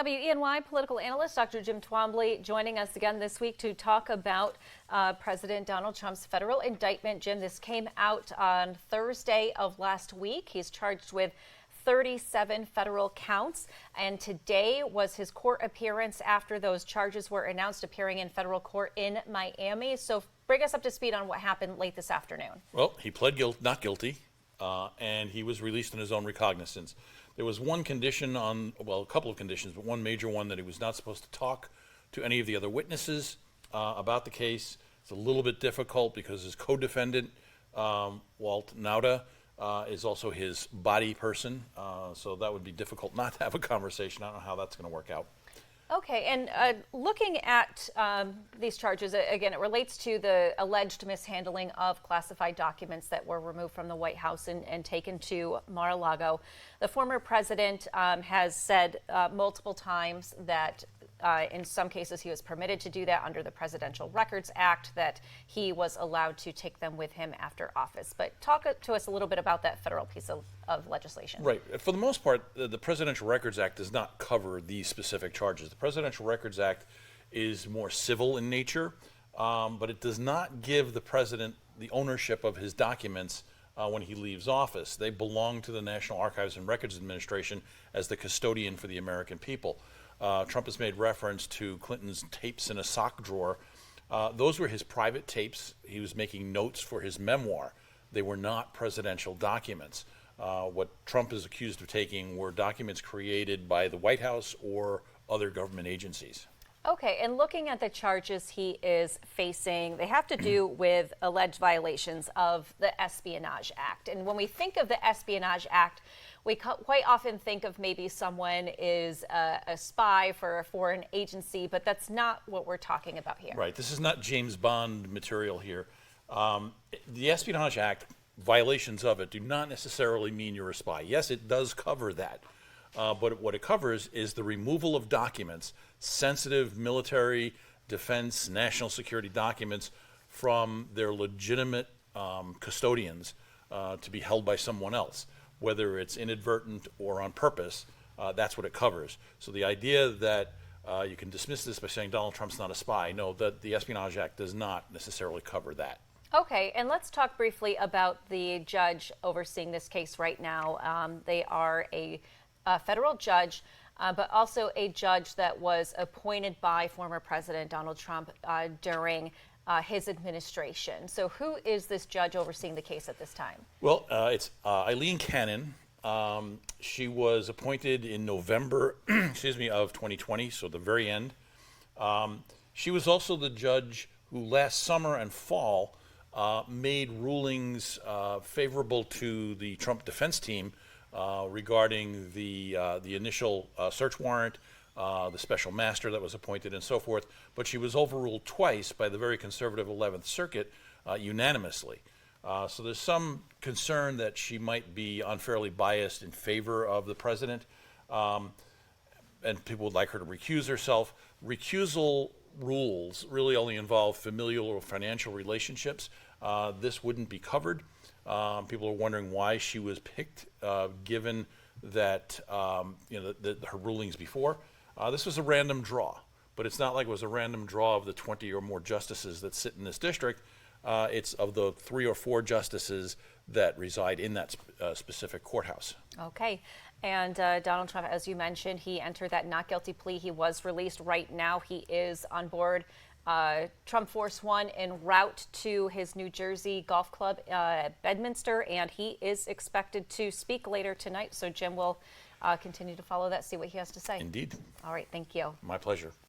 WENY Political Analyst Dr. Jim Twombly joining us again this week to talk about President Donald Trump's federal indictment. Jim, this came out on Thursday of last week. He's charged with 37 federal counts, and today was his court appearance after those charges were announced, appearing in federal court in Miami. So bring us up to speed on what happened late this afternoon. Well, he pled not guilty, and he was released on his own recognizance. There was one condition a couple of conditions, but one major one, that he was not supposed to talk to any of the other witnesses about the case. It's a little bit difficult because his co-defendant, Walt Nauta, is also his body person, so that would be difficult not to have a conversation. I don't know how that's going to work out. Okay, and looking at these charges, again, it relates to the alleged mishandling of classified documents that were removed from the White House and taken to Mar-a-Lago. The former president has said multiple times that in some cases he was permitted to do that under the Presidential Records Act, that he was allowed to take them with him after office. But talk to us a little bit about that federal piece of legislation. Right. For the most part, the Presidential Records Act does not cover these specific charges. The Presidential Records Act is more civil in nature, but it does not give the president the ownership of his documents when he leaves office. They belong to the National Archives and Records Administration as the custodian for the American people. Trump has made reference to Clinton's tapes in a sock drawer. Those were his private tapes. He was making notes for his memoir. They were not presidential documents. What Trump is accused of taking were documents created by the White House or other government agencies. Okay, and looking at the charges he is facing, they have to do with alleged violations of the Espionage Act. And when we think of the Espionage Act, we quite often think of maybe someone is a spy for a foreign agency, but that's not what we're talking about here. Right. This is not James Bond material here. The Espionage Act, violations of it do not necessarily mean you're a spy. Yes, it does cover that. But what it covers is the removal of documents, sensitive military, defense, national security documents, from their legitimate custodians to be held by someone else. Whether it's inadvertent or on purpose, that's what it covers. So the idea that you can dismiss this by saying Donald Trump's not a spy, no, that the Espionage Act does not necessarily cover that. Okay, and let's talk briefly about the judge overseeing this case right now. They are a federal judge, but also a judge that was appointed by former President Donald Trump during his administration. So who is this judge overseeing the case at this time? Well, it's Eileen Cannon. She was appointed in November of 2020, so the very end. She was also the judge who last summer and fall made rulings favorable to the Trump defense team regarding the initial search warrant, the special master that was appointed, and so forth. But she was overruled twice by the very conservative 11th Circuit unanimously. So there's some concern that she might be unfairly biased in favor of the president, and people would like her to recuse herself. Recusal rules really only involve familial or financial relationships. This wouldn't be covered. People are wondering why she was picked, given that her rulings before. This was a random draw, but it's not like it was a random draw of the 20 or more justices that sit in this district. It's of the 3 or 4 justices that reside in that specific courthouse. Okay. And Donald Trump, as you mentioned, he entered that not guilty plea. He was released. Right now he is on board Trump Force One en route to his New Jersey golf club, Bedminster, and he is expected to speak later tonight. So Jim will continue to follow that, see what he has to say. Indeed. All right, thank you. My pleasure.